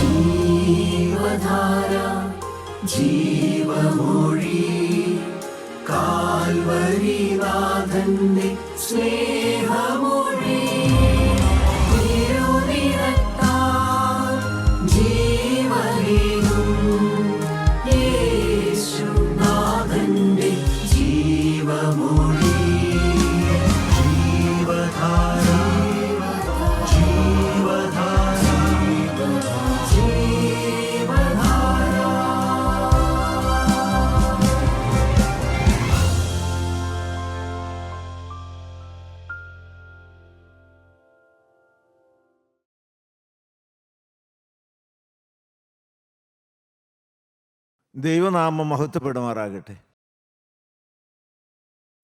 ജീവധാര ജീവമൊഴി കാൽവരിനാഥന്റെ സ്നേഹമൊഴി തിരുനിറത്താൽ ജീവനേകും യേശുനാഥന്റെ ജീവമൊഴി ജീവധാര ജീവധാര ജീവധാര. ദൈവനാമം മഹത്വപ്പെടുമാറാകട്ടെ.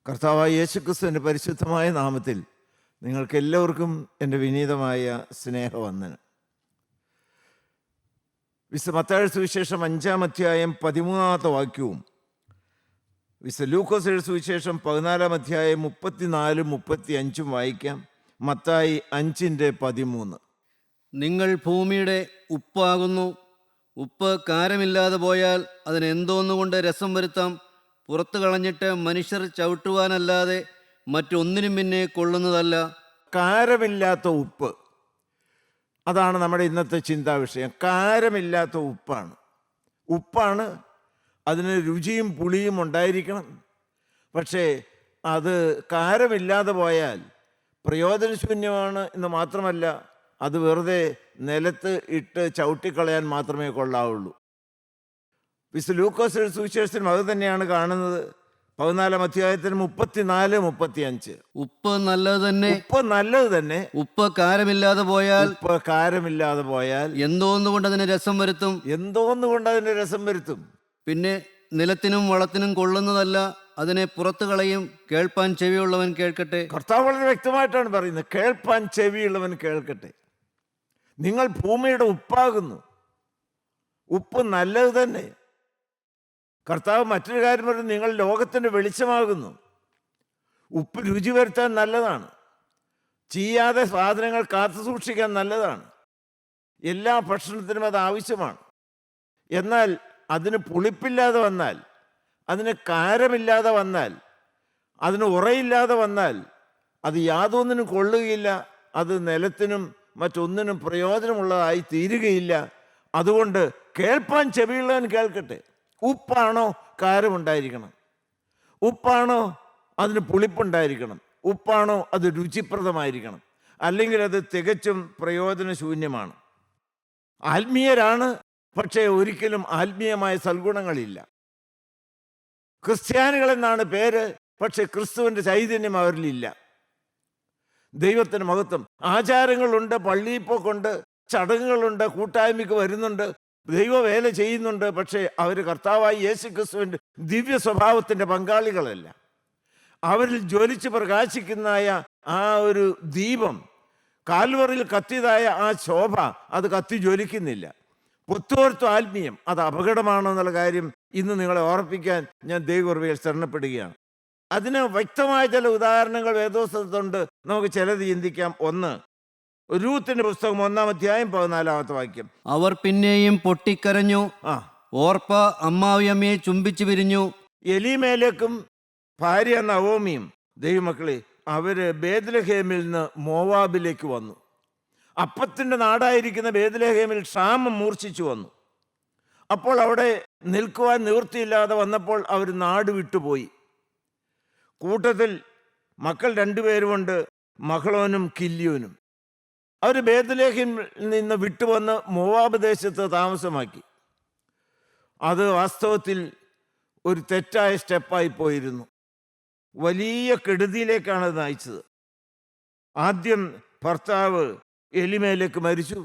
കർത്താവായ യേശുക്രിസ്തുവിൻ്റെ പരിശുദ്ധമായ നാമത്തിൽ നിങ്ങൾക്ക് എല്ലാവർക്കും എൻ്റെ വിനീതമായ സ്നേഹവന്ദനം. വിശുദ്ധ മത്തായിയുടെ സുവിശേഷം 5-ാം അധ്യായം 13-ാമത്തെ വാക്യവും വിശുദ്ധ ലൂക്കോസിന്റെ സുവിശേഷം 14-ാം അധ്യായം 34-35 വായിക്കാം. മത്തായി 5:13. നിങ്ങൾ ഭൂമിയുടെ ഉപ്പാകുന്നു. ഉപ്പ് കാരമില്ലാതെ പോയാൽ അതിന് എന്തോന്നുകൊണ്ട് രസം വരുത്താം? പുറത്തു കളഞ്ഞിട്ട് മനുഷ്യർ ചവിട്ടുവാനല്ലാതെ മറ്റൊന്നിനും പിന്നെ കൊള്ളുന്നതല്ല. കാരമില്ലാത്ത ഉപ്പ്, അതാണ് നമ്മുടെ ഇന്നത്തെ ചിന്താ വിഷയം. കാരമില്ലാത്ത ഉപ്പാണ്. ഉപ്പാണ്, അതിന് രുചിയും പുളിയും ഉണ്ടായിരിക്കണം. പക്ഷേ അത് കാരമില്ലാതെ പോയാൽ പ്രയോജനശൂന്യമാണ് എന്ന് മാത്രമല്ല, അത് വെറുതെ നിലത്ത് ഇട്ട് ചവിട്ടിക്കളയാൻ മാത്രമേ കൊള്ളാവുള്ളൂ. വിശുദ്ധ ലൂക്കോസിന്റെ സുവിശേഷത്തിനും അത് തന്നെയാണ് കാണുന്നത്. 14-ാം അധ്യായത്തിന് 34-35. ഉപ്പ് നല്ലത് തന്നെ, ഉപ്പ് നല്ലത് തന്നെ. ഉപ്പ് കാരമില്ലാതെ പോയാൽ, ഉപ്പ് കാരമില്ലാതെ പോയാൽ എന്തോന്നുകൊണ്ട് അതിന് രസം വരുത്തും? എന്തോന്നുകൊണ്ട് അതിന് രസം വരുത്തും? പിന്നെ നിലത്തിനും വളത്തിനും കൊള്ളുന്നതല്ല, അതിനെ പുറത്തു കളയും. കേൾപ്പാൻ ചെവിയുള്ളവൻ കേൾക്കട്ടെ. കർത്താവ് വളരെ വ്യക്തമായിട്ടാണ് പറയുന്നത്, കേൾപ്പാൻ ചെവിയുള്ളവൻ കേൾക്കട്ടെ. നിങ്ങൾ ഭൂമിയുടെ ഉപ്പാകുന്നു. ഉപ്പ് നല്ലത് തന്നെ. കർത്താവ് മറ്റൊരു കാര്യം പറഞ്ഞു, നിങ്ങൾ ലോകത്തിൻ്റെ വെളിച്ചമാകുന്നു. ഉപ്പ് രുചി വരുത്താൻ നല്ലതാണ്. ചീയാതെ സാധനങ്ങൾ കാത്തു സൂക്ഷിക്കാൻ നല്ലതാണ്. എല്ലാ ഭക്ഷണത്തിനും അത് ആവശ്യമാണ്. എന്നാൽ അതിന് പുളിപ്പില്ലാതെ വന്നാൽ, അതിന് കാരമില്ലാതെ വന്നാൽ, അതിന് ഉറയില്ലാതെ വന്നാൽ അത് യാതൊന്നിനും കൊള്ളുകയില്ല. അത് നിലത്തിനും മറ്റൊന്നിനും പ്രയോജനമുള്ളതായി തീരുകയില്ല. അതുകൊണ്ട് കേൾപ്പാൻ ചെവിയുള്ളവൻ കേൾക്കട്ടെ. ഉപ്പാണോ കാരമുണ്ടായിരിക്കണം? ഉപ്പാണോ അതിന് പുളിപ്പുണ്ടായിരിക്കണം? ഉപ്പാണോ അത് രുചിപ്രദമായിരിക്കണം? അല്ലെങ്കിൽ അത് തികച്ചും പ്രയോജനശൂന്യമാണ്. ആത്മീയരാണ്, പക്ഷേ ഒരിക്കലും ആത്മീയമായ സൽഗുണങ്ങളില്ല. ക്രിസ്ത്യാനികളെന്നാണ് പേര്, പക്ഷെ ക്രിസ്തുവിൻ്റെ ചൈതന്യം അവരിലില്ല. ദൈവത്തിന് മഹത്വം. ആചാരങ്ങളുണ്ട്, പള്ളിയിൽ പോക്കുണ്ട്, ചടങ്ങുകളുണ്ട്, കൂട്ടായ്മയ്ക്ക് വരുന്നുണ്ട്, ദൈവവേല ചെയ്യുന്നുണ്ട്. പക്ഷേ അവർ കർത്താവായ യേശു ക്രിസ്തുവിൻ്റെ ദിവ്യ സ്വഭാവത്തിൻ്റെ പങ്കാളികളല്ല. അവരിൽ ജ്വലിച്ച് പ്രകാശിക്കുന്നതായ ആ ഒരു ദീപം, കാൽവറിയിൽ കത്തിയതായ ആ ശോഭ, അത് കത്തി ജ്വലിക്കുന്നില്ല. പുത്തോർത്തു ആത്മീയം, അത് അപകടമാണോ എന്നുള്ള കാര്യം ഇന്ന് നിങ്ങളെ ഓർപ്പിക്കാൻ ഞാൻ ദൈവകൃപയിൽ ശരണപ്പെടുകയാണ്. അതിന് വ്യക്തമായ ചില ഉദാഹരണങ്ങൾ വേദോസ്തവത്തിലുണ്ട്. നമുക്ക് ചിലത് ചിന്തിക്കാം. 1 രൂത്തിന്റെ പുസ്തകം 1-ാം അധ്യായം 14-ാമത്തെ വാക്യം. അവർ പിന്നെയും പൊട്ടിക്കരഞ്ഞു. ഓർപ്പ അമ്മാവിയമ്മയെ ചുംബിച്ചു പിരിഞ്ഞു. എലീമേലെക്കും ഭാര്യ നവോമിയും, ദൈവമക്കളെ, അവര് ബേത്ലഹേമിൽ നിന്ന് മോവാബിലേക്ക് വന്നു. അപ്പത്തിൻ്റെ നാടായിരിക്കുന്ന ബേത്ലഹേമിൽ ക്ഷാമം മൂർച്ഛിച്ചു വന്നു. അപ്പോൾ അവിടെ നിൽക്കുവാൻ നിവൃത്തിയില്ലാതെ വന്നപ്പോൾ അവർ നാട് വിട്ടുപോയി. കൂട്ടത്തിൽ മക്കൾ 2 പേരുമുണ്ട്, മഹ്ലോനും കില്യോനും. അവർ ബേത്ലഹേമിൽ നിന്ന് വിട്ടുവന്ന് മോവാബ് ദേശത്ത് താമസമാക്കി. അത് വാസ്തവത്തിൽ ഒരു തെറ്റായ സ്റ്റെപ്പായി പോയിരുന്നു. വലിയ കെടുതിയിലേക്കാണ് അത് നയിച്ചത്. ആദ്യം ഭർത്താവ് എലിമേലേക്ക് മരിച്ചു.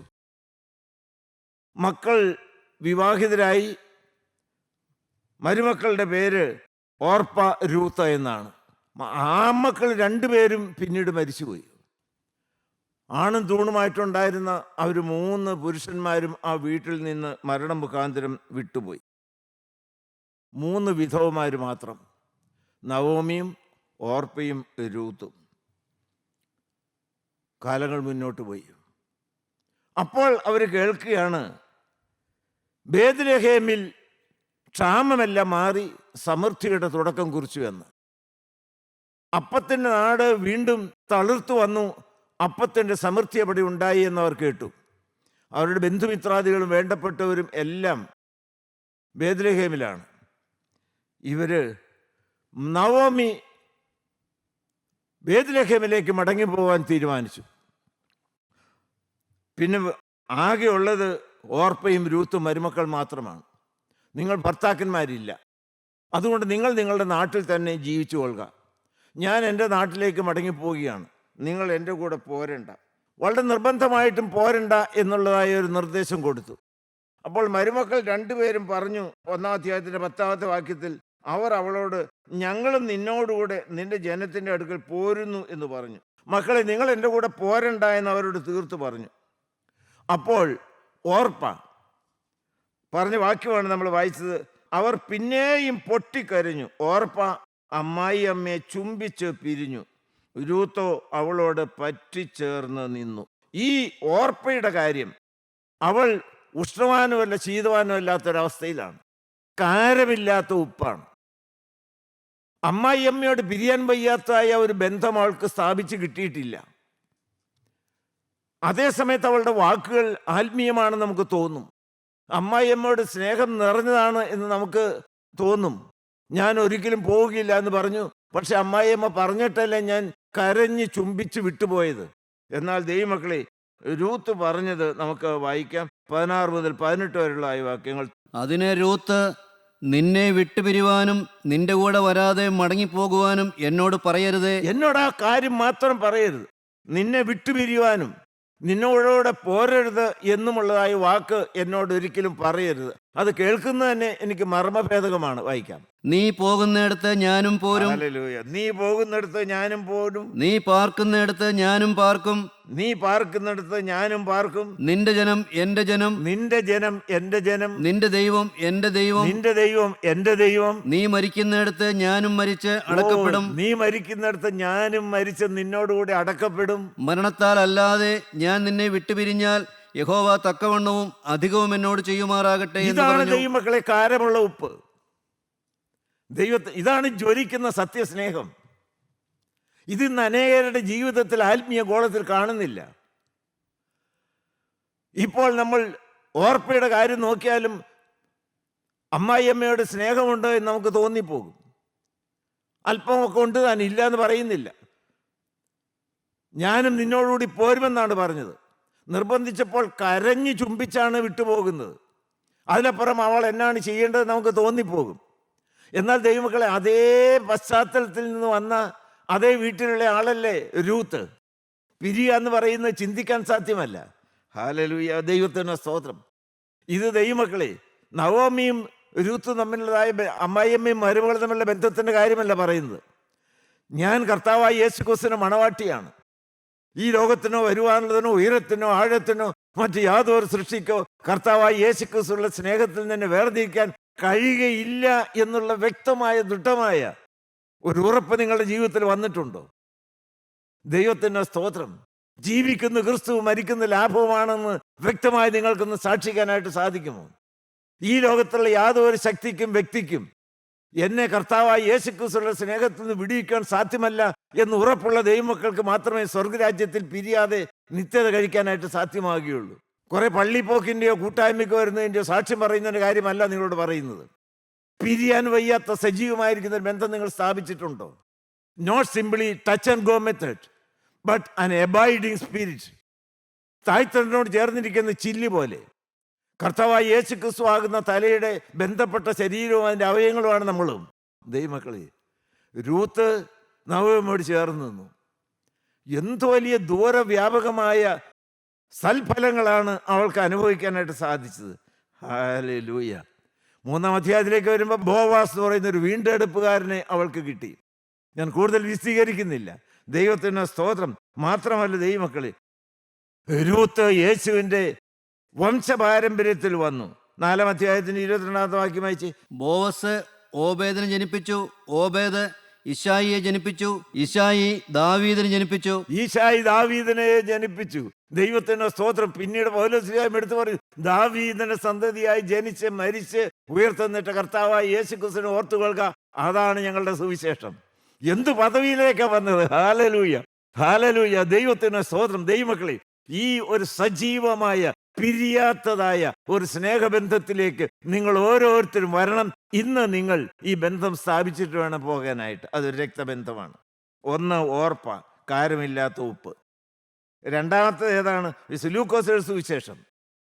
മക്കൾ വിവാഹിതരായി. മരുമക്കളുടെ പേര് ഓർപ്പ, രൂത്ത എന്നാണ്. ആ മക്കൾ 2 പേരും പിന്നീട് മരിച്ചുപോയി. ആണും തൂണുമായിട്ടുണ്ടായിരുന്ന അവർ 3 പുരുഷന്മാരും ആ വീട്ടിൽ നിന്ന് മരണം മുഖാന്തരം വിട്ടുപോയി. 3 വിധവമാർ മാത്രം, നവോമിയും ഓർപ്പയും രൂത്തും. കാലങ്ങൾ മുന്നോട്ട് പോയി. അപ്പോൾ അവർ കേൾക്കുകയാണ്, ബേത്ലഹേമിൽ ക്ഷാമമെല്ലാം മാറി സമൃദ്ധിയുടെ തുടക്കം കുറിച്ചു എന്ന്. അപ്പത്തിൻ്റെ നാട് വീണ്ടും തളിർത്തു വന്നു. അപ്പത്തിൻ്റെ സമൃദ്ധി അവിടെ ഉണ്ടായി എന്നവർ കേട്ടു. അവരുടെ ബന്ധുമിത്രാദികളും വേണ്ടപ്പെട്ടവരും എല്ലാം ബേത്ലഹേമിലാണ്. നവോമി ബേത്ലഹേമിലേക്ക് മടങ്ങിപ്പോകാൻ തീരുമാനിച്ചു. പിന്നെ ആകെയുള്ളത് ഓർപ്പയും രൂത്തും മരുമക്കൾ മാത്രമാണ്. നിങ്ങൾ ഭർത്താക്കന്മാരില്ല. അതുകൊണ്ട് നിങ്ങൾ നിങ്ങളുടെ നാട്ടിൽ തന്നെ ജീവിച്ചു കൊള്ളുക. ഞാൻ എൻ്റെ നാട്ടിലേക്ക് മടങ്ങിപ്പോവുകയാണ്. നിങ്ങൾ എൻ്റെ കൂടെ പോരണ്ട. വളരെ നിർബന്ധമായിട്ടും പോരണ്ട എന്നുള്ളതായ ഒരു നിർദ്ദേശം കൊടുത്തു. അപ്പോൾ മരുമക്കൾ രണ്ടുപേരും പറഞ്ഞു, 1-ാം അധ്യായത്തിൻ്റെ 10-ാമത്തെ വാക്യത്തിൽ, അവർ അവളോട്, ഞങ്ങളും നിന്നോടുകൂടെ നിന്റെ ജനത്തിൻ്റെ അടുക്കൽ പോരുന്നു എന്ന് പറഞ്ഞു. മക്കളെ, നിങ്ങൾ എൻ്റെ കൂടെ പോരണ്ട എന്ന് അവരോട് തീർത്തു പറഞ്ഞു. അപ്പോൾ ഓർപ്പ പറഞ്ഞ വാക്യമാണ് നമ്മൾ വായിച്ചത്. അവർ പിന്നെയും പൊട്ടിക്കരഞ്ഞു. ഓർപ്പ അമ്മായി അമ്മയെ ചുംബിച്ച് പിരിഞ്ഞു. രൂത്തോ അവളോട് പറ്റിച്ചേർന്ന് നിന്നു. ഈ ഓർപ്പയുടെ കാര്യം, അവൾ ഉഷ്ണവാനുമല്ല ശീതവാനും അല്ലാത്തൊരവസ്ഥയിലാണ്. കാരമില്ലാത്ത ഉപ്പാണ്. അമ്മായി അമ്മയോട് പിരിയാൻ വയ്യാത്തായ ഒരു ബന്ധം അവൾക്ക് സ്ഥാപിച്ച് കിട്ടിയിട്ടില്ല. അതേസമയത്ത് അവളുടെ വാക്കുകൾ ആത്മീയമാണെന്ന് നമുക്ക് തോന്നും. അമ്മായിയമ്മയോട് സ്നേഹം നിറഞ്ഞതാണ് എന്ന് നമുക്ക് തോന്നും. ഞാൻ ഒരിക്കലും പോവുകയില്ല എന്ന് പറഞ്ഞു. പക്ഷെ അമ്മായിയമ്മ പറഞ്ഞിട്ടല്ല ഞാൻ കരഞ്ഞ് ചുംബിച്ച് വിട്ടുപോയത്. എന്നാൽ ദൈവമക്കളെ, രൂത്ത് പറഞ്ഞത് നമുക്ക് വായിക്കാം. 16 മുതൽ 18 വരെയുള്ള ഈ വാക്യങ്ങൾ. അതിനെ രൂത്ത്, നിന്നെ വിട്ടുപിരിവാനും നിന്റെ കൂടെ വരാതെ മടങ്ങിപ്പോകുവാനും എന്നോട് പറയരുതേ. എന്നോട് ആ കാര്യം മാത്രം പറയരുത്. നിന്നെ വിട്ടുപിരിയുവാനും നിന്നോടോടെ പോരരുത് എന്നുമുള്ളതായ വാക്ക് എന്നോട് ഒരിക്കലും പറയരുത്. അത് കേൾക്കുന്നത് തന്നെ എനിക്ക് മർമ്മഭേദകമാണ്. വായിക്കാം. നീ പോകുന്നിടത്ത് ഞാനും പോരും. ഹല്ലേലൂയ. നീ പോകുന്നിടത്ത് ഞാനും പോരും. നീ പാർക്കുന്നിടത്ത് ഞാനും പാർക്കും. നീ പാർക്കുന്നിടത്ത് ഞാനും പാർക്കും. നിന്റെ ജനം എന്റെ ജനം. നിന്റെ ജനം എന്റെ ജനം. നിന്റെ ദൈവം എന്റെ ദൈവം. നിന്റെ ദൈവം എന്റെ ദൈവം. നീ മരിക്കുന്നിടത്ത് ഞാനും മരിച്ച് അടക്കപ്പെടും. നീ മരിക്കുന്നിടത്ത് ഞാനും മരിച്ച് നിന്നോടുകൂടി അടക്കപ്പെടും. മരണത്താൽ അല്ലാതെ ഞാൻ നിന്നെ വിട്ടുപിരിഞ്ഞാൽ യഹോവ തക്കവണ്ണവും അധികവും എന്നോട് ചെയ്യുമാറാകട്ടെ എന്ന് ഇതാണ് പറഞ്ഞു. ദൈവമക്കളെ കാരമുള്ള ഉപ്പ്. ഇതാണ് ജ്വലിക്കുന്ന സത്യസ്നേഹം. ഇതിന്ന് അനേകരുടെ ജീവിതത്തിൽ ആത്മീയ ഗോളത്തിൽ കാണുന്നില്ല. ഇപ്പോൾ നമ്മൾ ഓർപ്പയുടെ കാര്യം നോക്കിയാലും അമ്മായിയമ്മയോട് സ്നേഹമുണ്ട് എന്ന് നമുക്ക് തോന്നിപ്പോകും. അല്പമൊക്കെ ഉണ്ട്, താൻ ഇല്ല എന്ന് പറയുന്നില്ല. ഞാനും നിന്നോടുകൂടി പോരുമെന്നാണ് പറഞ്ഞത്. നിർബന്ധിച്ചപ്പോൾ കരഞ്ഞു ചുംബിച്ചാണ് വിട്ടുപോകുന്നത്. അതിനപ്പുറം അവൾ എന്നാണ് ചെയ്യേണ്ടത് നമുക്ക് തോന്നിപ്പോകും. എന്നാൽ ദൈവമക്കളെ, അതേ പശ്ചാത്തലത്തിൽ നിന്ന് വന്ന അതേ വീട്ടിലുള്ള ആളല്ലേ രൂത്ത്. പിരിയുക എന്ന് പറയുന്നത് ചിന്തിക്കാൻ സാധ്യമല്ല. ഹല്ലേലൂയ, ദൈവത്തിന് സ്തോത്രം. ഇത് ദൈവമക്കളെ, നവോമിയും രൂത്തും തമ്മിലുള്ളതായ അമ്മായിയമ്മയും മരുമകളും തമ്മിലുള്ള ബന്ധത്തിൻ്റെ കാര്യമല്ല പറയുന്നത്. ഞാൻ കർത്താവായ യേശുക്രിസ്തുവിന്റെ മണവാട്ടിയാണ്. ഈ ലോകത്തിനോ വരുവാനുള്ളതിനോ ഉയരത്തിനോ ആഴത്തിനോ മറ്റ് യാതൊരു സൃഷ്ടിക്കോ കർത്താവായ യേശുക്രിസ്തുവിന്റെ സ്നേഹത്തിൽ നിന്ന് വേർതിരിക്കാൻ കഴിയുകയില്ല എന്നുള്ള വ്യക്തമായ ദൃഢമായ ഒരു ഉറപ്പ് നിങ്ങളുടെ ജീവിതത്തിൽ വന്നിട്ടുണ്ടോ? ദൈവത്തിൻ്റെ സ്തോത്രം. ജീവിക്കുന്ന ക്രിസ്തു, മരിക്കുന്ന ലാഭവുമാണെന്ന് വ്യക്തമായി നിങ്ങൾക്കൊന്ന് സാക്ഷിക്കാനായിട്ട് സാധിക്കുമോ? ഈ ലോകത്തുള്ള യാതൊരു ശക്തിക്കും വ്യക്തിക്കും എന്നെ കർത്താവായ യേശുക്രിസ്തുവിന്റെ സ്നേഹത്തിൽ നിന്ന് വിടുവിക്കാൻ സാധ്യമല്ല എന്ന് ഉറപ്പുള്ള ദൈവമക്കൾക്ക് മാത്രമേ സ്വർഗരാജ്യത്തിൽ പിരിയാതെ നിത്യത കഴിക്കാനായിട്ട് സാധ്യമാകുകയുള്ളൂ. കുറെ പള്ളിപ്പോക്കിൻ്റെയോ കൂട്ടായ്മയ്ക്കോ വരുന്നതിൻ്റെയോ സാക്ഷ്യം പറയുന്നതിൻ്റെ കാര്യമല്ല നിങ്ങളോട് പറയുന്നത്. പിരിയാൻ വയ്യാത്ത സജീവമായിരിക്കുന്ന ഒരു ബന്ധം നിങ്ങൾ സ്ഥാപിച്ചിട്ടുണ്ടോ? Not simply touch and go method, but an abiding spirit. തായ്തണ്ടിനോട് ചേർന്നിരിക്കുന്ന ചില്ലി പോലെ കർത്താവായ യേശു ക്രിസ്തു ആകുന്ന തലയുടെ ബന്ധപ്പെട്ട ശരീരവും അതിൻ്റെ അവയവങ്ങളുമാണ് നമ്മളും. ദൈവമക്കളെ, രൂത്ത് നവോമിയോട് ചേർന്ന് നിന്നു. എന്ത് വലിയ ദൂരവ്യാപകമായ സൽഫലങ്ങളാണ് അവൾക്ക് അനുഭവിക്കാനായിട്ട് സാധിച്ചത്. ഹല്ലേലൂയ. 3-ാം അധ്യായത്തിലേക്ക് വരുമ്പോൾ ബോവാസ് എന്ന് പറയുന്ന ഒരു വീണ്ടെടുപ്പുകാരനെ അവൾക്ക് കിട്ടി. ഞാൻ കൂടുതൽ വിശദീകരിക്കുന്നില്ല. ദൈവത്തിന് സ്തോത്രം. മാത്രമല്ല ദൈവമക്കളെ, രൂത്ത് യേശുവിൻ്റെ വംശപാരമ്പര്യത്തിൽ വന്നു. 4-ാം അധ്യായത്തിന് 22-ാമത്തെ വാക്യം വായിച്ച്. ബോവസ് ഓബേദിനെ ജനിപ്പിച്ചു. ഓബേദ് ഇശായിയെ ജനിപ്പിച്ചു. ഇശായി ദാവീദിനെ ജനിപ്പിച്ചു. ഈശായി ദാവീദിനെ ജനിപ്പിച്ചു. ദൈവത്തിന്റെ സ്തോത്രം. പിന്നീട് പൗലോസ്ലീഹായും എടുത്തു പറയും, ദാവീദിന്റെ സന്തതിയായി ജനിച്ച് മരിച്ച് ഉയർത്തെന്നിട്ട കർത്താവായ യേശുക്രിസ്തുവിനെ ഓർത്തുകൊള്ളുക, അതാണ് ഞങ്ങളുടെ സുവിശേഷം. എന്ത് പദവിയിലേക്കാ വന്നത്! Hallelujah, hallelujah. ദൈവത്തിന് സ്തോത്രം. ദൈവമക്കളെ, ഈ ഒരു സജീവമായ പിരിയാത്തതായ ഒരു സ്നേഹബന്ധത്തിലേക്ക് നിങ്ങൾ ഓരോരുത്തരും വരണം. ഇന്ന് നിങ്ങൾ ഈ ബന്ധം സ്ഥാപിച്ചിട്ട് വേണം പോകാനായിട്ട്. അതൊരു രക്തബന്ധമാണ്. ഒന്ന് ഓർപ്പ, കാരമില്ലാത്ത ഉപ്പ്. രണ്ടാമത്തെ ഏതാണ്? ലൂക്കോസിന്റെ സുവിശേഷം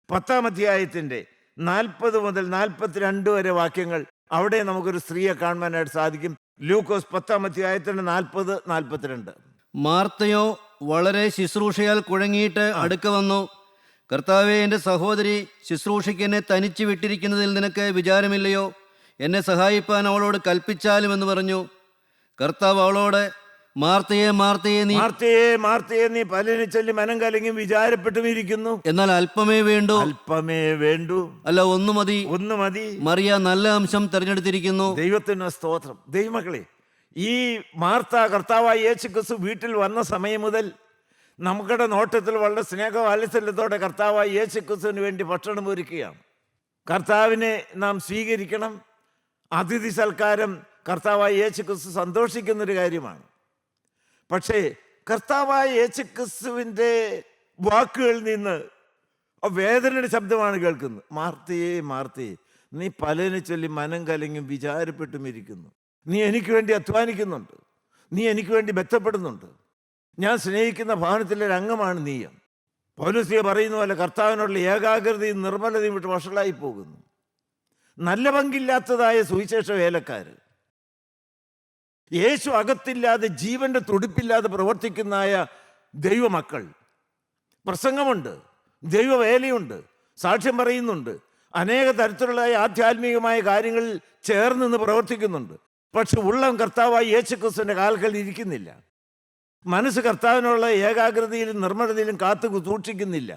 10-ാം അധ്യായത്തിന്റെ 40 മുതൽ 42 വരെ വാക്യങ്ങൾ. അവിടെ നമുക്കൊരു സ്ത്രീയെ കാണുവാനായിട്ട് സാധിക്കും. ലൂക്കോസ് 10-ാം അധ്യായത്തിന്റെ 40-42. മാർത്തയോ വളരെ ശുശ്രൂഷയാൽ കുഴങ്ങിയിട്ട് അടുക്ക വന്നു. കർത്താവേ, എൻ്റെ സഹോദരി ശുശ്രൂഷയ്ക്ക് എന്നെ തനിച്ച് വിട്ടിരിക്കുന്നതിൽ നിനക്ക് വിചാരമില്ലയോ? എന്നെ സഹായിപ്പാൻ അവളോട് കൽപ്പിച്ചാലും എന്ന് പറഞ്ഞു. കർത്താവ് അവളോട്, മാർത്തയെ മാർത്തയെ നീ പലതിനെ ചൊല്ലി മനം കലങ്ങി വിചാരപ്പെട്ടും ഇരിക്കുന്നു. എന്നാൽ അല്പമേ വേണ്ടൂ. അല്ല, ഒന്ന് മതി. മറിയ നല്ല അംശം തെരഞ്ഞെടുത്തിരിക്കുന്നു. ദൈവത്തിന് സ്തോത്രം. ദൈവമക്കളെ, ഈ മാർത്ത കർത്താവായ യേശുക്രിസ്തു വീട്ടിൽ വന്ന സമയം മുതൽ നമുക്കുടെ നോട്ടത്തിൽ വളരെ സ്നേഹവാത്സല്യത്തോടെ കർത്താവായ യേശുക്രിസ്തുവിന് വേണ്ടി ഭക്ഷണം ഒരുക്കുകയാണ്. കർത്താവിനെ നാം സ്വീകരിക്കണം. അതിഥി സൽക്കാരം കർത്താവായ യേശുക്രിസ്തു സന്തോഷിക്കുന്നൊരു കാര്യമാണ്. പക്ഷേ കർത്താവായ യേശുക്രിസ്തുവിൻ്റെ വാക്കുകളിൽ നിന്ന് വേദനയുടെ ശബ്ദമാണ് കേൾക്കുന്നത്. മാർത്തയെ, നീ പലതിനെ ചൊല്ലി മനം കലങ്ങും വിചാരപ്പെട്ടും ഇരിക്കുന്നു. നീ എനിക്ക് വേണ്ടി അധ്വാനിക്കുന്നുണ്ട്, നീ എനിക്ക് വേണ്ടി ബന്ധപ്പെടുന്നുണ്ട്. ഞാൻ സ്നേഹിക്കുന്ന ഭവനത്തിലെ ഒരു അംഗമാണ് നീ. പൗലോസ്ലീഹ പറയുന്ന പോലെ കർത്താവിനുള്ള ഏകാഗ്രതയും നിർമ്മലതയും വിട്ട് വഷളായി പോകുന്നു. നല്ല പങ്കില്ലാത്തതായ സുവിശേഷ വേലക്കാർ, യേശു അകത്തില്ലാതെ ജീവന്റെ തുടിപ്പില്ലാതെ പ്രവർത്തിക്കുന്നതായ ദൈവമക്കൾ. പ്രസംഗമുണ്ട്, ദൈവവേലയുണ്ട്, സാക്ഷ്യം പറയുന്നുണ്ട്, അനേക തരത്തിലുള്ള ആധ്യാത്മികമായ കാര്യങ്ങളിൽ ചേർന്ന് നിന്ന് പ്രവർത്തിക്കുന്നുണ്ട്. പക്ഷെ ഉള്ളം കർത്താവായി യേശുക്രിസ്തുവിൻ്റെ കാൽക്കൽ ഇരിക്കുന്നില്ല. മനസ്സ് കർത്താവിനുള്ള ഏകാഗ്രതയിലും നിർമ്മലതയിലും കാത്തു സൂക്ഷിക്കുന്നില്ല.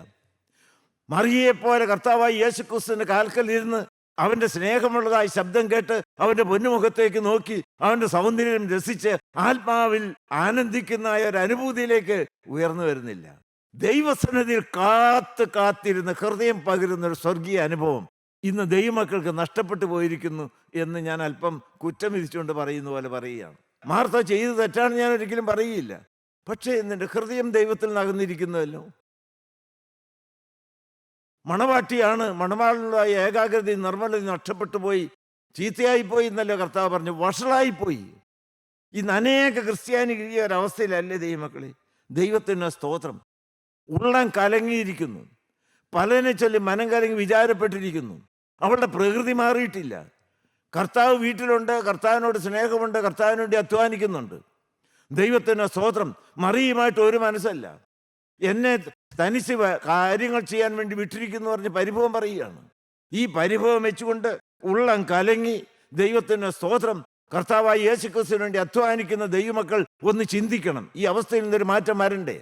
മറിയയെപ്പോലെ കർത്താവായി യേശുക്രിസ്തുവിൻ്റെ കാൽക്കൽ ഇരുന്ന് അവൻ്റെ സ്നേഹമുള്ളതായി ശബ്ദം കേട്ട് അവൻ്റെ പൊന്നുമുഖത്തേക്ക് നോക്കി അവൻ്റെ സൗന്ദര്യം രസിച്ച് ആത്മാവിൽ ആനന്ദിക്കുന്ന ഒരു അനുഭൂതിയിലേക്ക് ഉയർന്നു വരുന്നില്ല. ദൈവസന്നിധിയിൽ കാത്തിരുന്ന് ഹൃദയം പകരുന്നൊരു സ്വർഗീയ അനുഭവം ഇന്ന് ദൈവമക്കൾക്ക് നഷ്ടപ്പെട്ടു പോയിരിക്കുന്നു എന്ന് ഞാൻ അല്പം കുറ്റം വിധിച്ചുകൊണ്ട് പറയുന്ന പോലെ പറയുകയാണ്. മാർത്ത ചെയ്ത് തെറ്റാണ് ഞാൻ ഒരിക്കലും പറയുകയില്ല. പക്ഷേ നിന്റെ ഹൃദയം ദൈവത്തിൽ നകന്നിരിക്കുന്നതല്ലോ. മണവാട്ടിയാണ്, മണവാളിനുള്ള ഏകാഗ്രതയും നിർമ്മലതയും നഷ്ടപ്പെട്ടു പോയി, ചീത്തയായിപ്പോയി എന്നല്ലോ കർത്താവ് പറഞ്ഞു, വഷളായിപ്പോയി. ഇന്ന് അനേക ക്രിസ്ത്യാനിക്ക് ഒരവസ്ഥയിലല്ലേ ദൈവമക്കളെ? ദൈവത്തിന് സ്തോത്രം. ഉള്ളം കലങ്ങിയിരിക്കുന്നു, പലതിനെ ചൊല്ലി മനം കലങ്ങി വിചാരപ്പെട്ടിരിക്കുന്നു. അവളുടെ പ്രകൃതി മാറിയിട്ടില്ല. കർത്താവ് വീട്ടിലുണ്ട്, കർത്താവിനോട് സ്നേഹമുണ്ട്, കർത്താവിന് വേണ്ടി അധ്വാനിക്കുന്നുണ്ട്. ദൈവത്തിന് സ്തോത്രം. മറിയുമായിട്ട് ഒരു മനസ്സല്ല. എന്നെ തനിച്ച് കാര്യങ്ങൾ ചെയ്യാൻ വേണ്ടി വിട്ടിരിക്കുന്നു പറഞ്ഞ് പരിഭവം പറയുകയാണ്. ഈ പരിഭവം വെച്ചുകൊണ്ട് ഉള്ളം കലങ്ങി ദൈവത്തിന് സ്തോത്രം കർത്താവായ യേശുക്രിസ്തുവിന് വേണ്ടി അധ്വാനിക്കുന്ന ദൈവമക്കൾ ഒന്ന് ചിന്തിക്കണം. ഈ അവസ്ഥയിൽ നിന്നൊരു മാറ്റം വരണ്ടേ?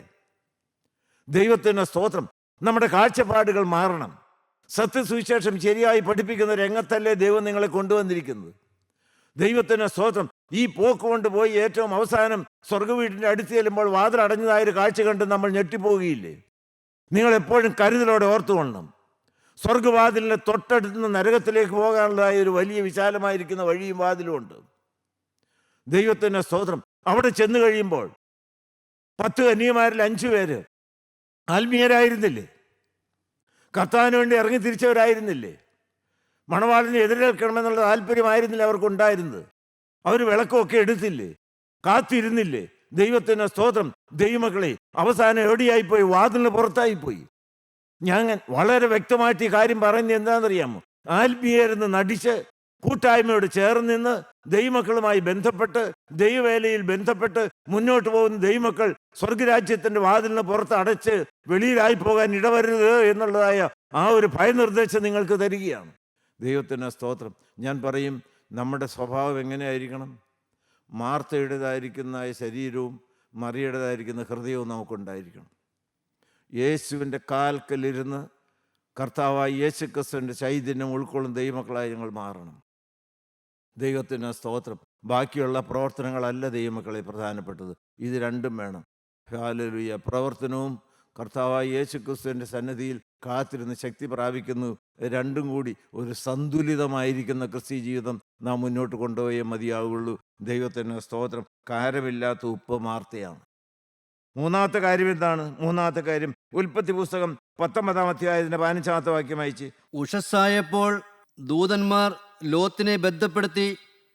ദൈവത്തിന് സ്തോത്രം. നമ്മുടെ കാഴ്ചപ്പാടുകൾ മാറണം. സത്യസുവിശേഷം ശരിയായി പഠിപ്പിക്കുന്ന രംഗത്തല്ലേ ദൈവം നിങ്ങളെ കൊണ്ടുവന്നിരിക്കുന്നത്. ദൈവത്തിന് സ്തോത്രം. ഈ പോക്ക് കൊണ്ടുപോയി ഏറ്റവും അവസാനം സ്വർഗവീട്ടിൻ്റെ അടുത്ത് ചെല്ലുമ്പോൾ വാതിലടഞ്ഞതായൊരു കാഴ്ച കണ്ട് നമ്മൾ ഞെട്ടിപ്പോവുകയില്ലേ? നിങ്ങൾ എപ്പോഴും കരുതലോടെ ഓർത്തുകൊള്ളണം. സ്വർഗവാതിലിനെ തൊട്ടടുത്ത് നരകത്തിലേക്ക് പോകാനുള്ളതായ ഒരു വലിയ വിശാലമായിരിക്കുന്ന വഴിയും വാതിലും ഉണ്ട്. ദൈവത്തിന് സ്തോത്രം. അവിടെ ചെന്ന് കഴിയുമ്പോൾ 10 കന്യകമാരിൽ 5 പേര് ആത്മീയരായിരുന്നില്ലേ? കർത്താവിന് വേണ്ടി ഇറങ്ങി തിരിച്ചവരായിരുന്നില്ലേ? മണവാളിനെ എതിരേൽക്കണമെന്നുള്ള താല്പര്യമായിരുന്നില്ല അവർക്കുണ്ടായിരുന്നത്. അവർ വിളക്കമൊക്കെ എടുത്തില്ലേ? കാത്തിരുന്നില്ലേ? ദൈവത്തിന് സ്തോത്രം. ദൈവമക്കളെ, അവസാനം എവിടെയായിപ്പോയി? വാതിലിന് പുറത്തായിപ്പോയി. ഞാൻ വളരെ വ്യക്തമായിട്ട് ഈ കാര്യം പറയുന്നത് എന്താണെന്നറിയാമോ? ആത്മീയരെന്ന് നടിച്ച് കൂട്ടായ്മയോട് ചേർന്ന് നിന്ന് ദൈവമക്കളുമായി ബന്ധപ്പെട്ട് ദൈവവേലയിൽ ബന്ധപ്പെട്ട് മുന്നോട്ട് പോകുന്ന ദൈവമക്കൾ സ്വർഗരാജ്യത്തിൻ്റെ വാതിലിന് പുറത്ത് അടച്ച് വെളിയിലായി പോകാൻ ഇടവരരുത് എന്നുള്ളതായ ആ ഒരു ഭയനിർദ്ദേശം നിങ്ങൾക്ക് തരികയാണ്. ദൈവത്തിന് സ്തോത്രം. ഞാൻ പറയും, നമ്മുടെ സ്വഭാവം എങ്ങനെയായിരിക്കണം? മാർത്തയുടേതായിരിക്കുന്ന ശരീരവും മറിയുടേതായിരിക്കുന്ന ഹൃദയവും നമുക്കുണ്ടായിരിക്കണം. യേശുവിൻ്റെ കാൽക്കലിരുന്ന് കർത്താവായ യേശുക്രിസ്തുവിൻ്റെ ചൈതന്യം ഉൾക്കൊള്ളുന്ന ദൈവമക്കളായി ഞങ്ങൾ മാറണം. ദൈവത്തിന് സ്തോത്രം. ബാക്കിയുള്ള പ്രവർത്തനങ്ങളല്ല ദൈവമക്കളെ പ്രധാനപ്പെട്ടത്, ഇത് രണ്ടും വേണം. ഹല്ലേലൂയ. പ്രവർത്തനവും കർത്താവായ യേശുക്രിസ്തുവിൻ്റെ സന്നിധിയിൽ കാത്തിരുന്ന് ശക്തി പ്രാപിക്കുന്നു, രണ്ടും കൂടി ഒരു സന്തുലിതമായിരിക്കുന്ന ക്രിസ്തീയ ജീവിതം നാം മുന്നോട്ട് കൊണ്ടുപോയേ മതിയാവുള്ളൂ. ദൈവത്തിന് സ്തോത്രം. കാരമില്ലാത്ത ഉപ്പ് മാർത്തയാണ്. മൂന്നാമത്തെ കാര്യം എന്താണ്? മൂന്നാമത്തെ കാര്യം ഉൽപ്പത്തി പുസ്തകം 19-ാം അധ്യായത്തിൻ്റെ 15-ാമത്തെ വാക്യം വായിച്ച്. ഉഷസ്സായപ്പോൾ ദൂതന്മാർ ലോത്തിനെ ബന്ധപ്പെടുത്തി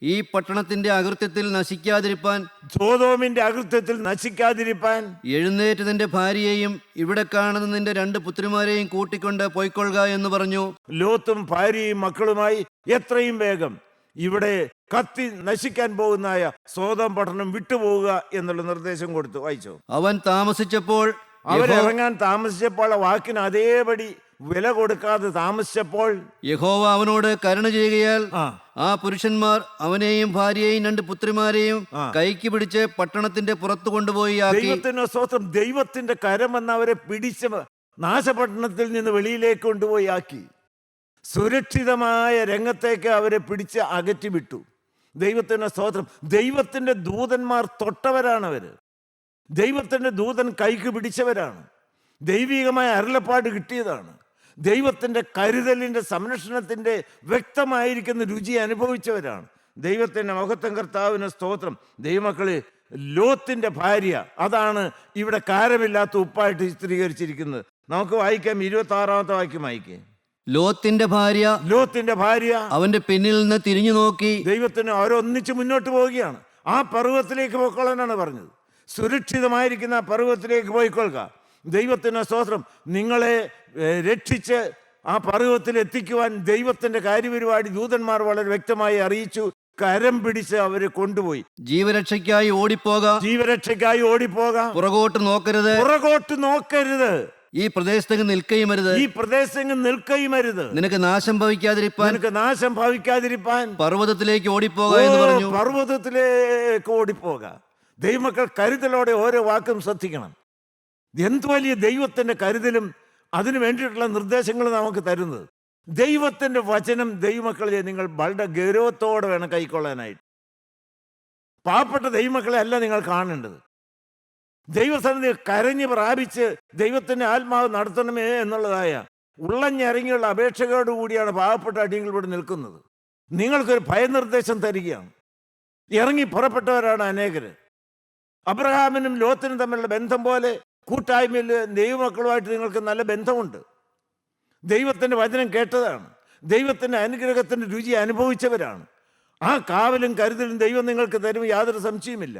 ഈ പട്ടണത്തിന്റെ അകൃത്യത്തിൽ നശിക്കാതിരിപ്പാൻ, സോദോമിന്റെ അകൃത്യത്തിൽ നശിക്കാതിരിപ്പാൻ, എഴുന്നേറ്റ് നിന്റെ ഭാര്യയെയും ഇവിടെ കാണുന്ന നിന്റെ 2 പുത്രിമാരെയും കൂട്ടിക്കൊണ്ട് പോയിക്കൊള്ളുക എന്ന് പറഞ്ഞു. ലോത്തും ഭാര്യയും മക്കളുമായി എത്രയും വേഗം ഇവിടെ കത്തി നശിക്കാൻ പോകുന്നതായ സോദോം പട്ടണം വിട്ടുപോവുക എന്നുള്ള നിർദ്ദേശം കൊടുത്തു. വായിച്ചോ. അവൻ താമസിച്ചപ്പോൾ അവരിറങ്ങാൻ താമസിച്ചപ്പോൾ ആ വാക്കിന് അതേപടി വില കൊടുക്കാതെ താമസിച്ചപ്പോൾ യഹോവ അവനോട് കരുണ ചെയ്യുകയാൽ ആ ആ പുരുഷന്മാർ അവനെയും ഭാര്യയെയും 2 പുത്രിമാരെയും ആ. കൈക്ക് പിടിച്ച് പട്ടണത്തിന്റെ പുറത്തു കൊണ്ടുപോയി ആക്കി. ദൈവത്തിന് സ്വന്തം ദൈവത്തിന്റെ കരം വന്ന് അവരെ പിടിച്ച് നാശപട്ടണത്തിൽ നിന്ന് വെളിയിലേക്ക് കൊണ്ടുപോയി ആക്കി. സുരക്ഷിതമായ രംഗത്തേക്ക് അവരെ പിടിച്ച് അകറ്റി വിട്ടു. ദൈവത്തിന് സ്തോത്രം. ദൈവത്തിന്റെ ദൂതന്മാർ തൊട്ടവരാണവര്. ദൈവത്തിന്റെ ദൂതൻ കൈക്ക് പിടിച്ചവരാണ്. ദൈവികമായ അരുളപ്പാട് കിട്ടിയതാണ്. ദൈവത്തിന്റെ കരുതലിന്റെ സംരക്ഷണത്തിന്റെ വ്യക്തമായിരിക്കുന്ന രുചി അനുഭവിച്ചവരാണ്. ദൈവത്തിന്റെ മഹത്വം. കർത്താവിന് സ്തോത്രം. ദൈവമക്കളെ, ലോത്തിന്റെ ഭാര്യ, അതാണ് ഇവിടെ കാരമില്ലാത്ത ഉപ്പായിട്ട് ചിത്രീകരിച്ചിരിക്കുന്നത്. നമുക്ക് വായിക്കാം. 26-ാമത്തെ വാക്യം വായിക്കാം. ലോത്തിന്റെ ഭാര്യ ലോത്തിന്റെ ഭാര്യ അവന്റെ പിന്നിൽ നിന്ന് തിരിഞ്ഞു നോക്കി. ദൈവത്തിന് അവരൊന്നിച്ച് മുന്നോട്ട് പോവുകയാണ്. ആ പർവ്വതത്തിലേക്ക് പോയിക്കൊള്ളാനാണ് പറഞ്ഞത്. സുരക്ഷിതമായിരിക്കുന്ന ആ പർവ്വതത്തിലേക്ക് പോയിക്കൊള്ളുക. ദൈവത്തിന് സ്തോത്രം. നിങ്ങളെ രക്ഷിച്ച് ആ പർവ്വതത്തിൽ എത്തിക്കുവാൻ ദൈവത്തിന്റെ കാര്യപരിപാടി ദൂതന്മാർ വളരെ വ്യക്തമായി അറിയിച്ചു. കരം പിടിച്ച് അവരെ കൊണ്ടുപോയി. ജീവരക്ഷയ്ക്കായി ഓടിപ്പോക, ജീവരക്ഷയ്ക്കായി ഓടിപ്പോകാം. പുറകോട്ട് നോക്കരുത്, പുറകോട്ട് നോക്കരുത്, ഈ പ്രദേശത്തേക്ക് നിൽക്കുകയും അരുത്, ഈ പ്രദേശങ്ങൾ നിൽക്കുകയും അരുത്, നിനക്ക് നാശം ഭവിക്കാതിരിപ്പാൻ നിനക്ക് നാശം ഭവിക്കാതിരിപ്പാൻ പർവ്വതത്തിലേക്ക് ഓടിപ്പോക എന്ന് പറഞ്ഞു. പർവ്വതത്തിലേക്ക് ഓടിപ്പോകാം. ദൈവമക്കൾ കരുതലോടെ ഓരോ വാക്കും ശ്രദ്ധിക്കണം. എന്ത് വലിയ ദൈവത്തിന്റെ കരുതലും അതിനു വേണ്ടിയിട്ടുള്ള നിർദ്ദേശങ്ങൾ നമുക്ക് തരുന്നത്. ദൈവത്തിന്റെ വചനം ദൈവമക്കളെ നിങ്ങൾ വളരെ ഗൗരവത്തോടെ വേണം കൈക്കൊള്ളാനായിട്ട്. പാവപ്പെട്ട ദൈവമക്കളെ അല്ല നിങ്ങൾ കാണേണ്ടത്. ദൈവസന്നിധി കരഞ്ഞ് പ്രാപിച്ച് ദൈവത്തിന്റെ ആത്മാവ് നടത്തണമേ എന്നുള്ളതായ ഉള്ളഞ്ഞിറങ്ങിയുള്ള അപേക്ഷയോടുകൂടിയാണ് പാവപ്പെട്ട അടിയങ്ങൾ ഇവിടെ നിൽക്കുന്നത്. നിങ്ങൾക്കൊരു ഭയനിർദ്ദേശം തരികയാണ്. ഇറങ്ങി പുറപ്പെട്ടവരാണ് അനേകര്. അബ്രഹാമിനും ലോത്തിനും തമ്മിലുള്ള ബന്ധം പോലെ കൂട്ടായ്മയിൽ ദൈവമക്കളുമായിട്ട് നിങ്ങൾക്ക് നല്ല ബന്ധമുണ്ട്. ദൈവത്തിൻ്റെ വചനം കേട്ടതാണ്. ദൈവത്തിൻ്റെ അനുഗ്രഹത്തിൻ്റെ രുചി അനുഭവിച്ചവരാണ്. ആ കാവലും കരുതലും ദൈവം നിങ്ങൾക്ക് തരും, യാതൊരു സംശയമില്ല.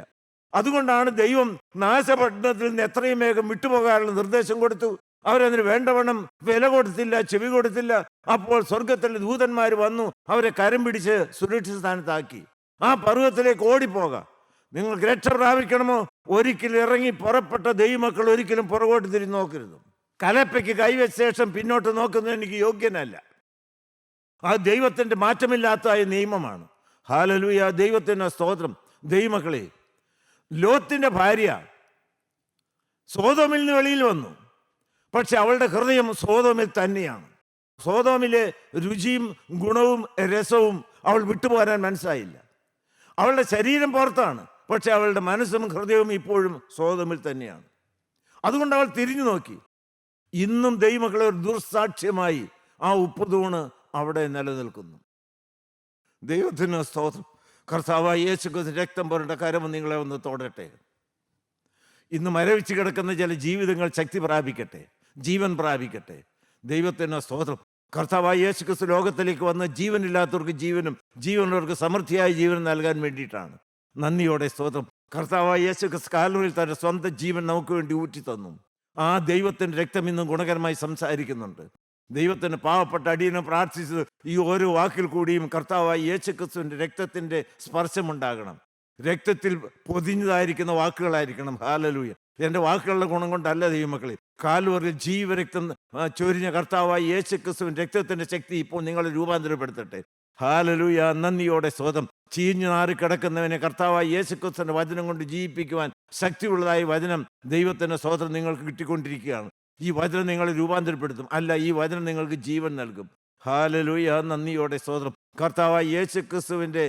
അതുകൊണ്ടാണ് ദൈവം നാശപട്ടണത്തിൽ നിന്ന് എത്രയും വേഗം വിട്ടുപോകാനുള്ള നിർദ്ദേശം കൊടുത്തു. അവരതിന് വേണ്ടവണ്ണം വില കൊടുത്തില്ല, ചെവി കൊടുത്തില്ല. അപ്പോൾ സ്വർഗത്തിലെ ദൂതന്മാർ വന്നു അവരെ കരം പിടിച്ച് സുരക്ഷിത സ്ഥാനത്താക്കി. ആ പർവ്വതത്തിലേക്ക് ഓടിപ്പോകാം. നിങ്ങൾക്ക് രക്ഷ പ്രാപിക്കണമോ, ഒരിക്കലും ഇറങ്ങി പുറപ്പെട്ട ദൈവമക്കൾ ഒരിക്കലും പുറകോട്ട് തിരിഞ്ഞ് നോക്കരുത്. കലപ്പയ്ക്ക് കൈവച്ച ശേഷം പിന്നോട്ട് നോക്കുന്നത് എനിക്ക് യോഗ്യനല്ല. ആ ദൈവത്തിൻ്റെ മാറ്റമില്ലാത്ത നിയമമാണ്. ഹല്ലേലൂയ. ദൈവത്തിൻ്റെ സ്തോത്രം. ദൈവമക്കളെ, ലോത്തിന്റെ ഭാര്യ സോദോമിൽ നിന്ന് വെളിയിൽ വന്നു. പക്ഷെ അവളുടെ ഹൃദയം സോദോമിൽ തന്നെയാണ്. സോദോമിലെ രുചിയും ഗുണവും രസവും അവൾ വിട്ടുപോരാൻ മനസ്സായില്ല. അവളുടെ ശരീരം പുറത്താണ്, പക്ഷെ അവളുടെ മനസ്സും ഹൃദയവും ഇപ്പോഴും സോദോമിൽ തന്നെയാണ്. അതുകൊണ്ട് അവൾ തിരിഞ്ഞു നോക്കി. ഇന്നും ദൈവമക്കളെ ഒരു ദുർസാക്ഷ്യമായി ആ ഉപ്പുതൂണ് അവിടെ നിലനിൽക്കുന്നു. ദൈവത്തിന് സ്തോത്രം. കർത്താവായ യേശുക്രിസ്തു രക്തം പുരണ്ട കരം നിങ്ങളെ ഒന്ന് തൊടട്ടെ. ഇന്ന് മരവിച്ച് കിടക്കുന്ന ചില ജീവിതങ്ങൾ ശക്തി പ്രാപിക്കട്ടെ, ജീവൻ പ്രാപിക്കട്ടെ. ദൈവത്തിന് സ്തോത്രം. കർത്താവായ യേശുക്രിസ്തു ലോകത്തിലേക്ക് വന്ന് ജീവനില്ലാത്തവർക്ക് ജീവനും ജീവനുള്ളവർക്ക് സമൃദ്ധിയായ ജീവൻ നൽകാൻ വേണ്ടിയിട്ടാണ്. നന്ദിയോടെ സ്തോത്രം. കർത്താവായ യേശുക്രിസ്തു കാൽവരിയിൽ തന്റെ സ്വന്തം ജീവൻ നമുക്ക് വേണ്ടി ഊറ്റി തന്നു. ആ ദൈവത്തിൻ്റെ രക്തം ഇന്നും ഗുണകരമായി സംസാരിക്കുന്നുണ്ട്. ദൈവത്തിന് പാവപ്പെട്ട അടിയനെ പ്രാർത്ഥിച്ചത് ഈ ഓരോ വാക്കിൽ കൂടിയും കർത്താവായ യേശുക്രിസ്തുവിൻ്റെ രക്തത്തിൻ്റെ സ്പർശമുണ്ടാകണം. രക്തത്തിൽ പൊതിഞ്ഞതായിരിക്കുന്ന വാക്കുകളായിരിക്കണം. ഹല്ലേലൂയ. എൻ്റെ വാക്കുകളുടെ ഗുണം കൊണ്ടല്ല ദൈവമക്കളെ, കാൽവറിൽ ജീവരക്തം ചൊരിഞ്ഞ കർത്താവായ യേശുക്രിസ്തുവിൻ്റെ രക്തത്തിൻ്റെ ശക്തി ഇപ്പോൾ നിങ്ങളെ രൂപാന്തരപ്പെടുത്തട്ടെ. ഹല്ലേലൂയ. നന്ദിയോടെ സ്തോത്രം. ചീഞ്ഞു നാറി കിടക്കുന്നവനെ കർത്താവായ യേശുക്രിസ്തുവിൻ്റെ വചനം കൊണ്ട് ജീവിപ്പിക്കുവാൻ ശക്തിയുള്ളതായ വചനം ദൈവത്തിൻ്റെ സ്തോത്രം നിങ്ങൾക്ക് കിട്ടിക്കൊണ്ടിരിക്കുകയാണ്. ഈ വചനം നിങ്ങളെ രൂപാന്തരപ്പെടുത്തും, അല്ല, ഈ വചനം നിങ്ങൾക്ക് ജീവൻ നൽകും. ഹല്ലേലൂയ. നന്ദിയോടെ സ്തോത്രം. കർത്താവായ യേശുക്രിസ്തുവിൻ്റെ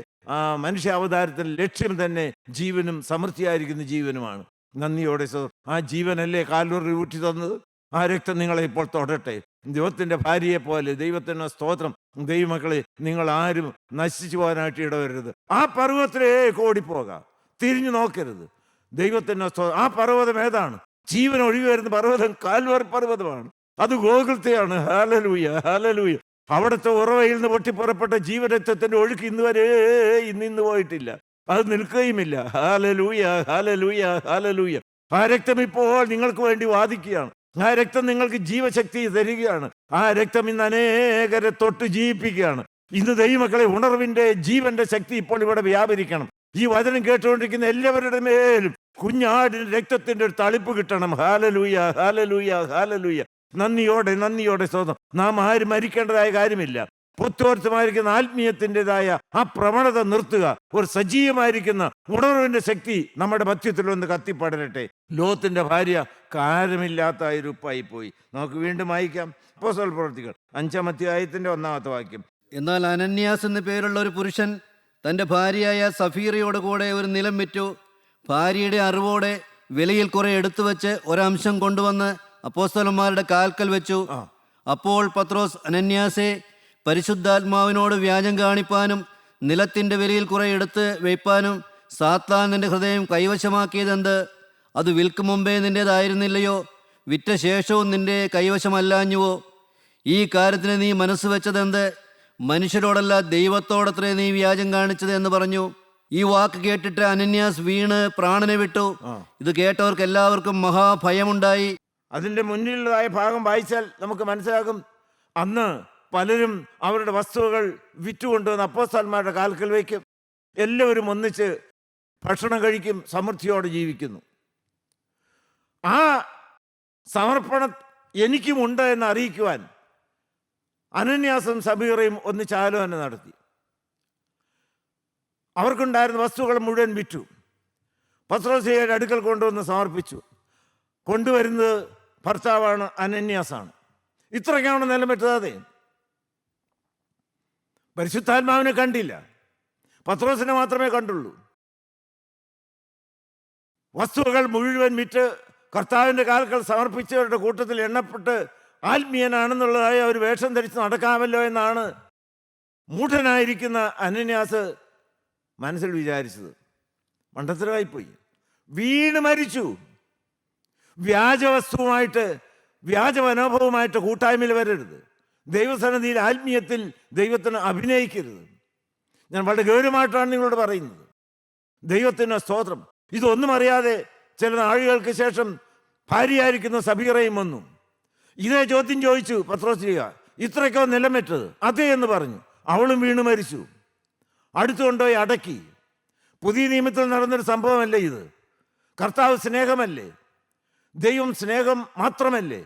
മനുഷ്യാവതാരത്തിൻ്റെ ലക്ഷ്യം തന്നെ ജീവനും സമൃദ്ധിയായിരിക്കുന്ന ജീവനുമാണ്. നന്ദിയോടെ ആ ജീവനല്ലേ കാൽവറി ഊറ്റി തന്നത്. ആ രക്തം നിങ്ങളെ ഇപ്പോൾ തൊടട്ടെ. ദൈവത്തിൻ്റെ ഭാര്യയെ പോലെ ദൈവത്തിന് സ്തോത്രം. ദൈവമക്കളെ, നിങ്ങൾ ആരും നശിച്ചു പോകാനായിട്ട് ഇടവരരുത്. ആ പർവ്വതത്തിലേക്ക് ഓടിപ്പോകാം, തിരിഞ്ഞു നോക്കരുത്. ദൈവത്തിന് ആ പർവ്വതം ഏതാണ്? ജീവൻ ഒഴുകി വരുന്ന പർവ്വതം കാൽവറി പർവ്വതമാണ്. അത് ഗോകുൽത്തയാണ്. Hallelujah, hallelujah. അവിടുത്തെ ഉറവയിൽ നിന്ന് പൊട്ടിപ്പുറപ്പെട്ട ജീവരക്തത്തിൻ്റെ ഒഴുക്ക് ഇന്ന് പോയിട്ടില്ല. അത് നിൽക്കുകയുമില്ല. Hallelujah, hallelujah, hallelujah. ആ രക്തം ഇപ്പോൾ നിങ്ങൾക്ക് വേണ്ടി വാദിക്കുകയാണ്. ആ രക്തം നിങ്ങൾക്ക് ജീവശക്തി തരികയാണ്. ആ രക്തം ഇന്ന് അനേകരെ തൊട്ട് ജീവിപ്പിക്കുകയാണ്. ഇന്ന് ദൈവമക്കളെ, ഉണർവിൻ്റെ ജീവന്റെ ശക്തി ഇപ്പോൾ ഇവിടെ വ്യാപരിക്കണം. ഈ വചനം കേട്ടുകൊണ്ടിരിക്കുന്ന എല്ലാവരുടെ മേലും കുഞ്ഞാടിന് രക്തത്തിന്റെ ഒരു തളിപ്പ് കിട്ടണം. Hallelujah, hallelujah, hallelujah. നന്ദിയോടെ സ്വന്തം. നാം ആരും മരിക്കേണ്ടതായ കാര്യമില്ല. പുത്തോർത്തമായിരിക്കുന്ന ആത്മീയത്തിൻ്റെതായ ആ പ്രവണത നിർത്തുക. ഒരു സജീവമായിരിക്കുന്ന ഉണർവിന്റെ ശക്തി നമ്മുടെ മധ്യത്തിൽ ഒന്ന് കത്തിപ്പടരട്ടെ. ലോത്തിന്റെ ഭാര്യ കാരമില്ലാത്ത പോയി. നമുക്ക് വീണ്ടും വായിക്കാം അപ്പോസ്തല പ്രവൃത്തികൾ 5-ാം അധ്യായത്തിന്റെ 1-ാമത്തെ വാക്യം. എന്നാൽ അനന്യാസ് എന്നു പേരുള്ള ഒരു പുരുഷൻ തൻ്റെ ഭാര്യയായ സഫീറയോട് കൂടെ ഒരു നിലം വിറ്റു. ഭാര്യയുടെ അറിവോടെ വിലയിൽ കുറെ എടുത്തു വെച്ച് ഒരംശം കൊണ്ടുവന്ന് അപ്പോസ്തലന്മാരുടെ കാൽക്കൽ വെച്ചു. അപ്പോൾ പത്രോസ്, അനന്യാസെ, പരിശുദ്ധാത്മാവിനോട് വ്യാജം കാണിപ്പാനും നിലത്തിൻ്റെ വിലയിൽ കുറെ എടുത്ത് വയ്പ്പാനും സാത്താൻ നിന്റെ ഹൃദയം കൈവശമാക്കിയതെന്ത്? അത് വിൽക്കും മുമ്പേ നിൻ്റേതായിരുന്നില്ലയോ? വിറ്റ ശേഷവും നിന്റെ കൈവശമല്ലാഞ്ഞുവോ? ഈ കാര്യത്തിന് നീ മനസ്സ് വെച്ചതെന്ത്? മനുഷ്യരോടല്ല ദൈവത്തോടത്രേ നീ വ്യാജം കാണിച്ചത് എന്ന് പറഞ്ഞു. ഈ വാക്ക് കേട്ടിട്ട് അനന്യാസ് വീണ് പ്രാണനെ വിട്ടു. ഇത് കേട്ടവർക്ക് എല്ലാവർക്കും മഹാഭയമുണ്ടായി. അതിൻ്റെ മുന്നിലുള്ളതായ ഭാഗം വായിച്ചാൽ നമുക്ക് മനസ്സിലാകും. അന്ന് പലരും അവരുടെ വസ്തുക്കൾ വിറ്റുകൊണ്ടുവന്ന് അപ്പോസ്തലന്മാരുടെ കാൽക്കൽ വയ്ക്കും. എല്ലാവരും ഒന്നിച്ച് ഭക്ഷണം കഴിക്കും, സമൃദ്ധിയോടെ ജീവിക്കുന്നു. ആ സമർപ്പണം എനിക്കുമുണ്ട് എന്ന് അറിയിക്കുവാൻ അനന്യാസും സബീറയും ഒന്നിച്ച് ആലോചന നടത്തി. അവർക്കുണ്ടായിരുന്ന വസ്തുക്കൾ മുഴുവൻ വിറ്റു. പത്രോസിയുടെ അടുക്കൽ കൊണ്ടുവന്ന് സമർപ്പിച്ചു. കൊണ്ടുവരുന്നത് ഭർത്താവാണ്, അനന്യാസാണ്. ഇത്രയ്ക്കാണ് നിലം വെച്ചത്. പരിശുദ്ധാത്മാവിനെ കണ്ടില്ല, പത്രോസിനെ മാത്രമേ കണ്ടുള്ളൂ. വസ്തുക്കൾ മുഴുവൻ വിറ്റ് കർത്താവിൻ്റെ കാൽക്കൽ സമർപ്പിച്ചവരുടെ കൂട്ടത്തിൽ എണ്ണപ്പെട്ട് ആത്മീയനാണെന്നുള്ളതായ ഒരു വേഷം ധരിച്ച് നടക്കാമല്ലോ എന്നാണ് മൂഢനായിരിക്കുന്ന അനന്യാസ് മനസ്സിൽ വിചാരിച്ചത്. മണ്ടത്തരമായിപ്പോയി. വീണ് മരിച്ചു. വ്യാജവസ്തുവുമായിട്ട്, വ്യാജ മനോഭവമായിട്ട് കൂട്ടായ്മയിൽ വരരുത്. ദൈവസന്നിധിയിൽ, ആത്മീയത്തിൽ ദൈവത്തിന് അഭിനയിക്കരുത്. ഞാൻ വളരെ ഗൗരവമായിട്ടാണ് നിങ്ങളോട് പറയുന്നത്. ദൈവത്തിന് സ്തോത്രം. ഇതൊന്നും അറിയാതെ ചില നാളുകൾക്ക് ശേഷം ഭാര്യയായിരിക്കുന്ന സബീറയും വന്നു. ഇതേ ചോദ്യം ചോദിച്ചു പത്രോസ്ലീഹ, ഇത്രയ്ക്കോ നിലം വെച്ചത്? അതേ എന്ന് പറഞ്ഞു. അവളും വീണ് മരിച്ചു. അടുത്തുകൊണ്ടുപോയി അടക്കി. പുതിയ നിയമത്തിൽ നടന്നൊരു സംഭവമല്ലേ ഇത്? കർത്താവ് സ്നേഹമല്ലേ? ദൈവം സ്നേഹം മാത്രമല്ലേ?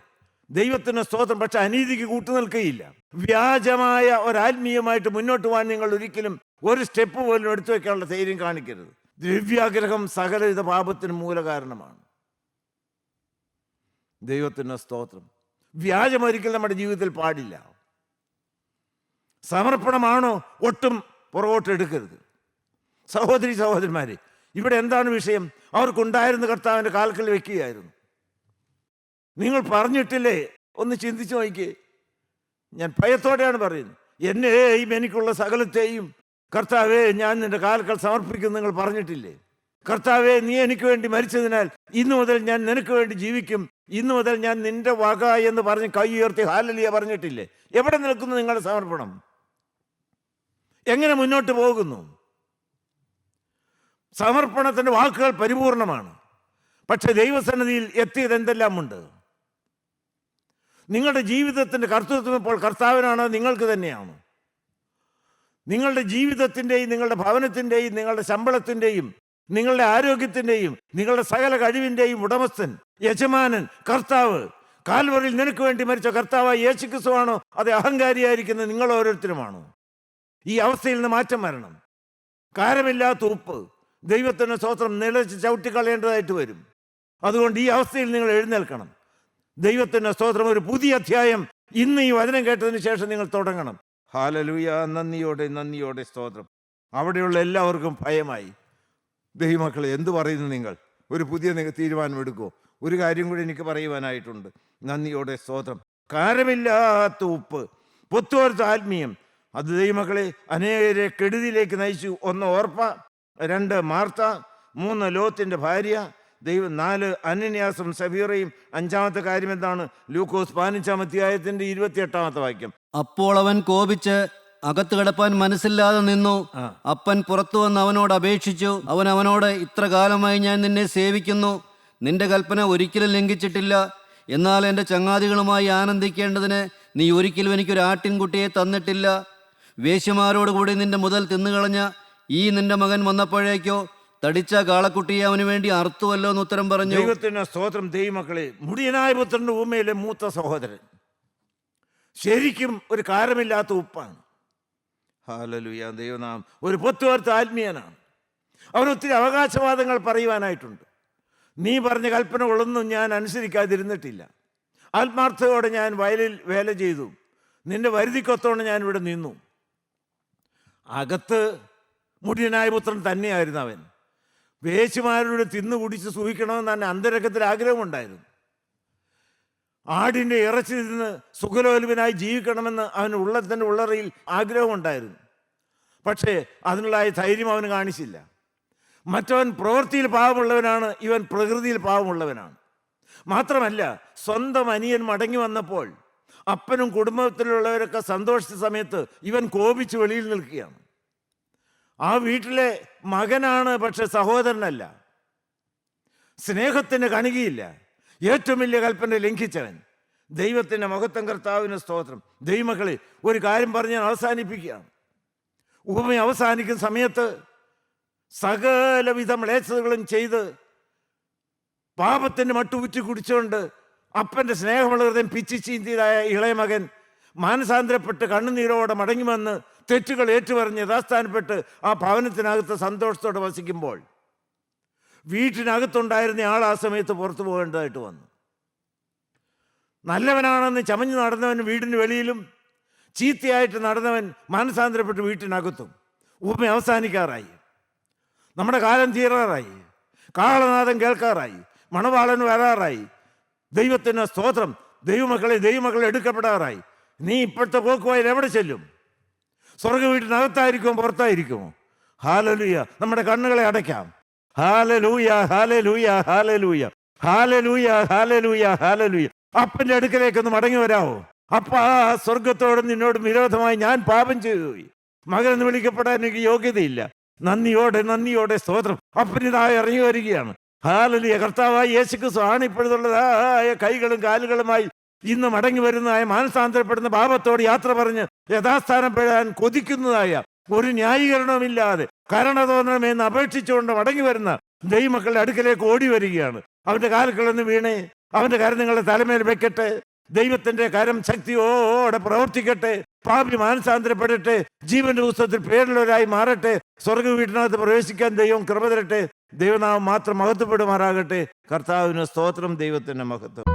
ദൈവത്തിന് സ്തോത്രം. പക്ഷെ അനീതിക്ക് കൂട്ടുനിൽക്കുകയില്ല. വ്യാജമായ ഒരാത്മീയമായിട്ട് മുന്നോട്ട് പോകാൻ നിങ്ങൾ ഒരിക്കലും ഒരു സ്റ്റെപ്പ് പോലും എടുത്തു വെക്കാനുള്ള ധൈര്യം കാണിക്കരുത്. ദ്രവ്യാഗ്രഹം സകലവിധ പാപത്തിന് മൂലകാരണമാണ്. ദൈവത്തിന് സ്തോത്രം. വ്യാജം ഒരിക്കലും നമ്മുടെ ജീവിതത്തിൽ പാടില്ല. സമർപ്പണമാണോ? ഒട്ടും പുറകോട്ട് എടുക്കരുത്. സഹോദരന്മാരെ, ഇവിടെ എന്താണ് വിഷയം? അവർക്കുണ്ടായിരുന്ന കർത്താവിൻ്റെ കാൽക്കൽ വെക്കുകയായിരുന്നു. നിങ്ങൾ പറഞ്ഞിട്ടില്ലേ? ഒന്ന് ചിന്തിച്ചു നോക്കിയേ. ഞാൻ ഭയത്തോടെയാണ് പറയുന്നത്. എന്നെയും എനിക്കുള്ള സകലത്തെയും കർത്താവേ ഞാൻ നിന്റെ കാൽക്കൽ സമർപ്പിക്കും നിങ്ങൾ പറഞ്ഞിട്ടില്ലേ? കർത്താവേ, നീ എനിക്ക് വേണ്ടി മരിച്ചതിനാൽ ഇന്നു മുതൽ ഞാൻ നിനക്ക് വേണ്ടി ജീവിക്കും, ഇന്നു മുതൽ ഞാൻ നിന്റെ വക എന്ന് പറഞ്ഞ് കൈ ഉയർത്തി ഹല്ലേലൂയ പറഞ്ഞിട്ടില്ലേ? എവിടെ നിൽക്കുന്നു നിങ്ങളുടെ സമർപ്പണം? എങ്ങനെ മുന്നോട്ട് പോകുന്നു? സമർപ്പണത്തിൻ്റെ വാക്കുകൾ പരിപൂർണമാണ്. പക്ഷെ ദൈവസന്നിധിയിൽ എത്തിയത് എന്തെല്ലാമുണ്ട്? നിങ്ങളുടെ ജീവിതത്തിൻ്റെ കർത്തൃത്വം ഇപ്പോൾ കർത്താവിനാണോ നിങ്ങൾക്ക് തന്നെയാണോ? നിങ്ങളുടെ ജീവിതത്തിൻ്റെയും നിങ്ങളുടെ ഭവനത്തിൻ്റെയും നിങ്ങളുടെ ശമ്പളത്തിൻ്റെയും നിങ്ങളുടെ ആരോഗ്യത്തിൻ്റെയും നിങ്ങളുടെ സകല കഴിവിൻ്റെയും ഉടമസ്ഥൻ, യജമാനൻ, കർത്താവ്, കാൽവറിയിൽ നിനക്ക് വേണ്ടി മരിച്ച കർത്താവായ യേശു ക്രിസ്തുവാണോ? അത് അഹങ്കാരിയായിരിക്കുന്ന നിങ്ങൾ ഓരോരുത്തരുമാണോ? ഈ അവസ്ഥയിൽ നിന്ന് മാറ്റം വരണം. കാരമില്ലാത്ത ഉപ്പ് ദൈവത്തിൻ്റെ സ്തോത്രം നിലച്ച് ചവിട്ടിക്കളയേണ്ടതായിട്ട് വരും. അതുകൊണ്ട് ഈ അവസ്ഥയിൽ നിങ്ങൾ എഴുന്നേൽക്കണം. ദൈവത്തിൻ്റെ സ്തോത്രം, ഒരു പുതിയ അധ്യായം ഇന്ന് ഈ വചനം കേട്ടതിന് ശേഷം നിങ്ങൾ തുടങ്ങണം. ഹല്ലേലൂയ. നന്ദിയോടെ സ്തോത്രം. അവിടെയുള്ള എല്ലാവർക്കും ഭയമായി. ദൈവമക്കളെ, എന്തു പറയുന്നു നിങ്ങൾ? ഒരു പുതിയ തീരുമാനമെടുക്കുമോ? ഒരു കാര്യം കൂടി എനിക്ക് പറയുവാനായിട്ടുണ്ട്. നന്ദിയോടെ സ്തോത്രം. കാരമില്ലാത്ത ഉപ്പ്, പൊത്തുവരുത്ത ആത്മീയം, അത് ദൈവമക്കളെ അനേകരെ കെടുതിയിലേക്ക് നയിച്ചു. 1 ഓർപ്പ, 2 മാർത്ത, 3 ലോത്തിന്റെ ഭാര്യ, 4 അനന്യാസും സഫീറയും. 5-ാമത്തെ കാര്യം എന്താണ്? ലൂക്കോസ് 15-ാം അധ്യായത്തിന്റെ 28-ാമത്തെ വാക്യം. അപ്പോൾ അവൻ കോപിച്ച് അകത്ത് കിടപ്പാൻ മനസ്സില്ലാതെ നിന്നു. അപ്പൻ പുറത്തു വന്ന് അവനോട് അപേക്ഷിച്ചു. അവൻ അവനോട്, ഇത്ര കാലമായി ഞാൻ നിന്നെ സേവിക്കുന്നു, നിന്റെ കൽപ്പന ഒരിക്കലും ലംഘിച്ചിട്ടില്ല. എന്നാൽ എൻ്റെ ചങ്ങാതികളുമായി ആനന്ദിക്കേണ്ടതിന് നീ ഒരിക്കലും എനിക്കൊരു ആട്ടിൻകുട്ടിയെ തന്നിട്ടില്ല. വേശ്യമാരോടുകൂടി നിന്റെ മുതൽ തിന്നുകളഞ്ഞ ഈ നിന്റെ മകൻ വന്നപ്പോഴേക്കോ തടിച്ച കാളക്കുട്ടിയെ അവന് വേണ്ടി അറുത്തുവല്ലോ എന്ന് ഉത്തരം പറഞ്ഞു. ദൈവത്തിന് സ്തോത്രം. ദൈവമക്കളെ, മുടിയനായ പുത്രന്റെ ഊമയിലെ മൂത്ത സഹോദരൻ ശരിക്കും ഒരു കാരമില്ലാത്ത ഉപ്പാണ്. ഹല്ലേലൂയ, ദൈവനാം. ഒരു പൊത്തുവരുത്ത ആത്മീയനാണ്. അവനൊത്തിരി അവകാശവാദങ്ങൾ പറയുവാനായിട്ടുണ്ട്. നീ പറഞ്ഞ കൽപ്പനകളൊന്നും ഞാൻ അനുസരിക്കാതിരുന്നിട്ടില്ല. ആത്മാർത്ഥതയോടെ ഞാൻ വയലിൽ വേല ചെയ്തു. നിന്റെ വരുതിക്കൊത്തോടെ ഞാൻ ഇവിടെ നിന്നു. അകത്ത് മുടിയനായ പുത്രൻ തന്നെയായിരുന്നു അവൻ. വേശ്യമാരോട് തിന്നു കുടിച്ച് സൂഹിക്കണമെന്ന് തന്നെ അന്തരംഗത്തിൽ ആഗ്രഹമുണ്ടായിരുന്നു. ആടിൻ്റെ ഇറച്ചി തിന്ന് സുഖലോലുപനായി ജീവിക്കണമെന്ന് അവന് ഉള്ളത്തിൻ്റെ ഉള്ളറയിൽ ആഗ്രഹമുണ്ടായിരുന്നു. പക്ഷേ അതിനുള്ള ധൈര്യം അവന് കാണിച്ചില്ല. മറ്റവൻ പ്രവൃത്തിയിൽ പാവമുള്ളവനാണ്, ഇവൻ പ്രകൃതിയിൽ പാവമുള്ളവനാണ്. മാത്രമല്ല, സ്വന്തം അനിയൻ മടങ്ങി വന്നപ്പോൾ അപ്പനും കുടുംബത്തിലുള്ളവരൊക്കെ സന്തോഷിച്ച സമയത്ത് ഇവൻ കോപിച്ച് വെളിയിൽ നിൽക്കുകയാണ്. ആ വീട്ടിലെ മകനാണ്, പക്ഷെ സഹോദരനല്ല. സ്നേഹത്തിന് കണികയില്ല. ഏറ്റവും വലിയ കൽപ്പന ലംഘിച്ചവൻ. ദൈവത്തിൻ്റെ മഹത്വം, കർത്താവിന് സ്തോത്രം. ദൈവമക്കളെ, ഒരു കാര്യം പറഞ്ഞ് ഞാൻ അവസാനിപ്പിക്കുകയാണ്. ഉപമ അവസാനിക്കുന്ന സമയത്ത് സകലവിധ മ്ലേച്ഛതകളും ചെയ്ത് പാപത്തിൻ്റെ മട്ടുകുറ്റി കുടിച്ചുകൊണ്ട് അപ്പൻ്റെ സ്നേഹമുള്ള ഹൃദയം പിച്ചി ചീന്തിയതായ ഇളയ മകൻ മാനസാന്തരപ്പെട്ട് കണ്ണുനീരോടെ മടങ്ങി വന്ന് തെറ്റുകൾ ഏറ്റുപറഞ്ഞ് യഥാസ്ഥാനപ്പെട്ട് ആ ഭവനത്തിനകത്ത് സന്തോഷത്തോടെ വസിക്കുമ്പോൾ വീട്ടിനകത്തുണ്ടായിരുന്ന ആൾ ആ സമയത്ത് പുറത്തു പോകേണ്ടതായിട്ട് വന്നു. നല്ലവനാണെന്ന് ചമഞ്ഞു നടന്നവൻ വീടിന് വെളിയിലും, ചീത്തയായിട്ട് നടന്നവൻ മാനസാന്തരപ്പെട്ട് വീട്ടിനകത്തും. ഉപമ അവസാനിക്കാറായി. നമ്മുടെ കാലം തീരാറായി. കാളനാദം കേൾക്കാറായി. മണവാളൻ വരാറായി. ദൈവത്തിന് സ്തോത്രം. ദൈവമക്കളെ എടുക്കപ്പെടാറായി. നീ ഇപ്പോഴത്തെ പോക്കുവായിൽ എവിടെ ചെല്ലും? സ്വർഗ വീട്ടിനകത്തായിരിക്കുമോ പുറത്തായിരിക്കുമോ? ഹല്ലേലൂയ. നമ്മുടെ കണ്ണുകളെ അടയ്ക്കാം. Hallelujah, hallelujah, hallelujah, hallelujah, hallelujah, hallelujah. അപ്പൻ്റെ അടുക്കലേക്കൊന്ന് മടങ്ങി വരാവോ? അപ്പ സ്വർഗത്തോടും നിന്നോടും വിരോധമായി ഞാൻ പാപം ചെയ്തു പോയി. മകനെന്ന് വിളിക്കപ്പെടാൻ എനിക്ക് യോഗ്യതയില്ല. നന്ദിയോടെ സ്തോത്രം. അപ്പനിതായി ഇറങ്ങി വരികയാണ്. ഹല്ലേലൂയ. കർത്താവായ യേശുക്രിസ്തു ആണ് ഇപ്പോഴുള്ളതായ കൈകളും കാലുകളുമായി ഇന്ന് മടങ്ങി വരുന്നതായ മാനസാന്തരപ്പെടുന്ന പാപത്തോട് യാത്ര പറഞ്ഞ് യഥാസ്ഥാനപ്പെടാൻ കൊതിക്കുന്നതായ ഒരു ന്യായീകരണവുമില്ലാതെ കരുണ തോന്നണമെന്ന് അപേക്ഷിച്ചുകൊണ്ട് മടങ്ങി വരുന്ന ദൈവമക്കളുടെ അടുക്കലേക്ക് ഓടി വരികയാണ്. അവൻ്റെ കാലുകളൊന്ന് വീണേ, അവൻ്റെ കരം നിങ്ങളുടെ തലമേൽ വെക്കട്ടെ. ദൈവത്തിൻ്റെ കരം ശക്തിയോടെ പ്രവർത്തിക്കട്ടെ. പാപി മാനസാന്തരപ്പെടട്ടെ. ജീവന്റെ പുസ്തകത്തിൽ പേരുള്ളവരായി മാറട്ടെ. സ്വർഗ വീട്ടിനകത്ത് പ്രവേശിക്കാൻ ദൈവം കൃപ തരട്ടെ. ദൈവനാമം മാത്രം മഹത്വപ്പെടുമാറാകട്ടെ. കർത്താവിന് സ്തോത്രം. ദൈവത്തിൻ്റെ മഹത്വം.